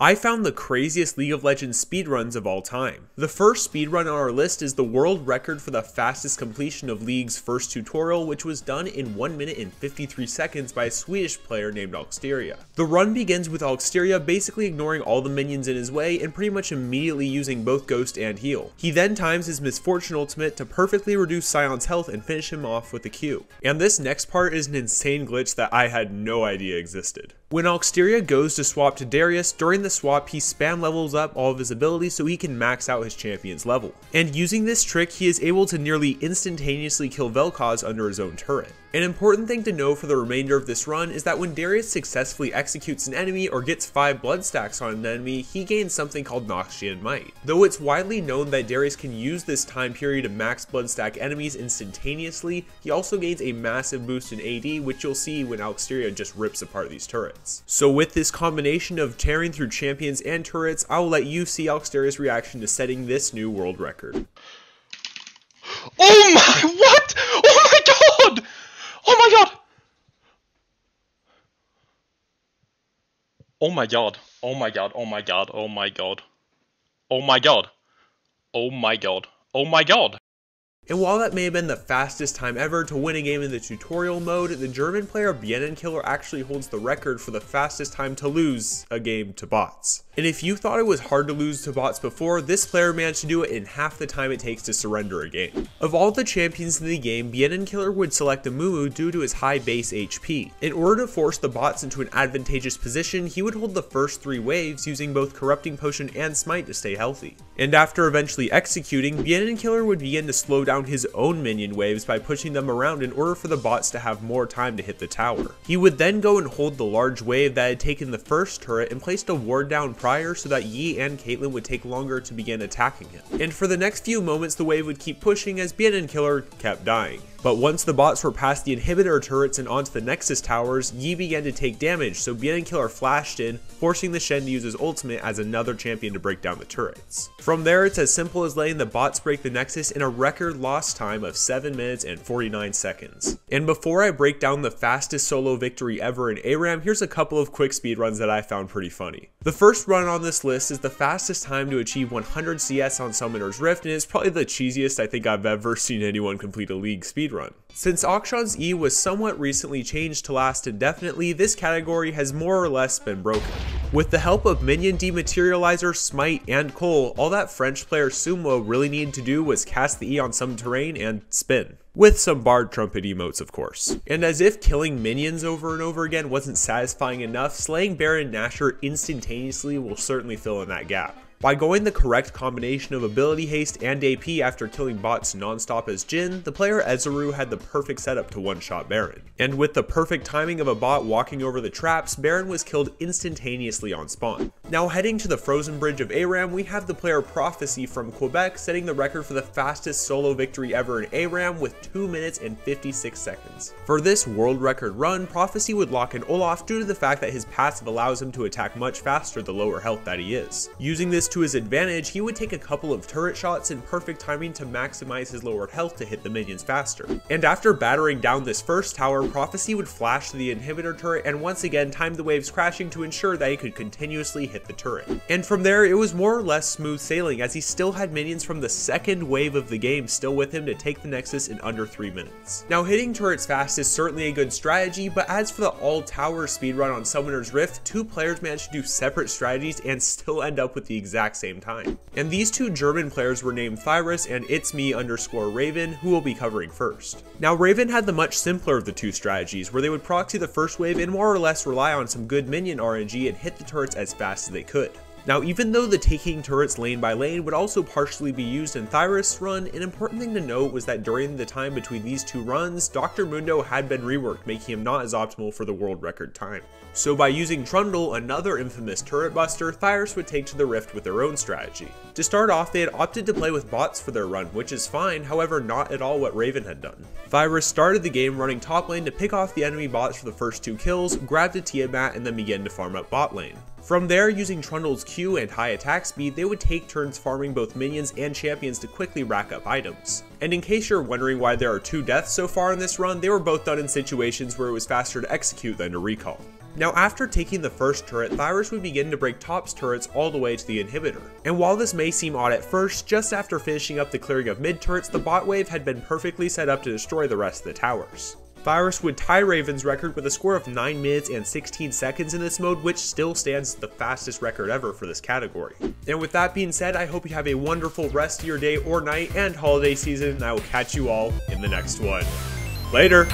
I found the craziest League of Legends speedruns of all time. The first speedrun on our list is the world record for the fastest completion of League's first tutorial, which was done in 1 minute and 53 seconds by a Swedish player named Alxteria. The run begins with Alxteria basically ignoring all the minions in his way and pretty much immediately using both Ghost and Heal. He then times his Misfortune ultimate to perfectly reduce Sion's health and finish him off with a Q. And this next part is an insane glitch that I had no idea existed. When Alxteria goes to swap to Darius, during the swap he spam levels up all of his abilities so he can max out his champion's level. And using this trick he is able to nearly instantaneously kill Vel'Koz under his own turret. An important thing to know for the remainder of this run is that when Darius successfully executes an enemy or gets 5 blood stacks on an enemy, he gains something called Noxian Might. Though it's widely known that Darius can use this time period to max blood stack enemies instantaneously, he also gains a massive boost in AD, which you'll see when Alxteria just rips apart these turrets. So with this combination of tearing through champions and turrets, I'll let you see Alxteria's reaction to setting this new world record. Oh my, what? Oh my god! Oh my god! Oh my god. Oh my god. Oh my god. Oh my god. Oh my god. Oh my god. Oh my god. And while that may have been the fastest time ever to win a game in the tutorial mode, the German player Bienenkiller actually holds the record for the fastest time to lose a game to bots. And if you thought it was hard to lose to bots before, this player managed to do it in half the time it takes to surrender a game. Of all the champions in the game, Bienenkiller would select Amumu due to his high base HP. In order to force the bots into an advantageous position, he would hold the first 3 waves using both Corrupting Potion and Smite to stay healthy. And after eventually executing, Bienenkiller would begin to slow down his own minion waves by pushing them around in order for the bots to have more time to hit the tower. He would then go and hold the large wave that had taken the first turret and placed a ward down prior so that Yi and Caitlyn would take longer to begin attacking him. And for the next few moments the wave would keep pushing as Bienenkiller kept dying. But once the bots were past the inhibitor turrets and onto the Nexus towers, Yi began to take damage, so Bienenkiller flashed in, forcing the Shen to use his ultimate as another champion to break down the turrets. From there, it's as simple as letting the bots break the Nexus in a record lost time of 7 minutes and 49 seconds. And before I break down the fastest solo victory ever in Aram, here's a couple of quick speedruns that I found pretty funny. The first run on this list is the fastest time to achieve 100 CS on Summoner's Rift, and it's probably the cheesiest I think I've ever seen anyone complete a League speedrun. Since Akshan's E was somewhat recently changed to last indefinitely, this category has more or less been broken. With the help of Minion Dematerializer, Smite, and Cole, all that French player Sumo really needed to do was cast the E on some terrain and spin. With some Bard Trumpet emotes, of course. And as if killing minions over and over again wasn't satisfying enough, slaying Baron Nashor instantaneously will certainly fill in that gap. By going the correct combination of ability haste and AP after killing bots non-stop as Jhin, the player Ezeru had the perfect setup to one-shot Baron. And with the perfect timing of a bot walking over the traps, Baron was killed instantaneously on spawn. Now heading to the Frozen Bridge of Aram, we have the player Prophecy from Quebec setting the record for the fastest solo victory ever in Aram with 2 minutes and 56 seconds. For this world record run, Prophecy would lock in Olaf due to the fact that his passive allows him to attack much faster the lower health that he is. Using this to his advantage, he would take a couple of turret shots in perfect timing to maximize his lowered health to hit the minions faster. And after battering down this first tower, Prophecy would flash to the inhibitor turret and once again time the waves crashing to ensure that he could continuously hit the turret. And from there, it was more or less smooth sailing as he still had minions from the second wave of the game still with him to take the Nexus in under 3 minutes. Now hitting turrets fast is certainly a good strategy, but as for the all tower speedrun on Summoner's Rift, 2 players managed to do separate strategies and still end up with the exact same time. And these 2 German players were named Thyrus and itsme_Raven, who we'll be covering first. Now Raven had the much simpler of the 2 strategies, where they would proxy the first wave and more or less rely on some good minion RNG and hit the turrets as fast as they could. Now even though the taking turrets lane by lane would also partially be used in Thyrus' run, an important thing to note was that during the time between these 2 runs, Dr. Mundo had been reworked, making him not as optimal for the world record time. So by using Trundle, another infamous turret buster, Thyrus would take to the Rift with their own strategy. To start off, they had opted to play with bots for their run, which is fine, however not at all what Raven had done. Thyrus started the game running top lane to pick off the enemy bots for the first 2 kills, grabbed a Tiamat, and then began to farm up bot lane. From there, using Trundle's Q and high attack speed, they would take turns farming both minions and champions to quickly rack up items. And in case you're wondering why there are 2 deaths so far in this run, they were both done in situations where it was faster to execute than to recall. Now after taking the first turret, Virus would begin to break Top's turrets all the way to the inhibitor. And while this may seem odd at first, just after finishing up the clearing of mid turrets, the bot wave had been perfectly set up to destroy the rest of the towers. Virus would tie Raven's record with a score of 9 minutes and 16 seconds in this mode, which still stands as the fastest record ever for this category. And with that being said, I hope you have a wonderful rest of your day or night and holiday season, and I will catch you all in the next one. Later!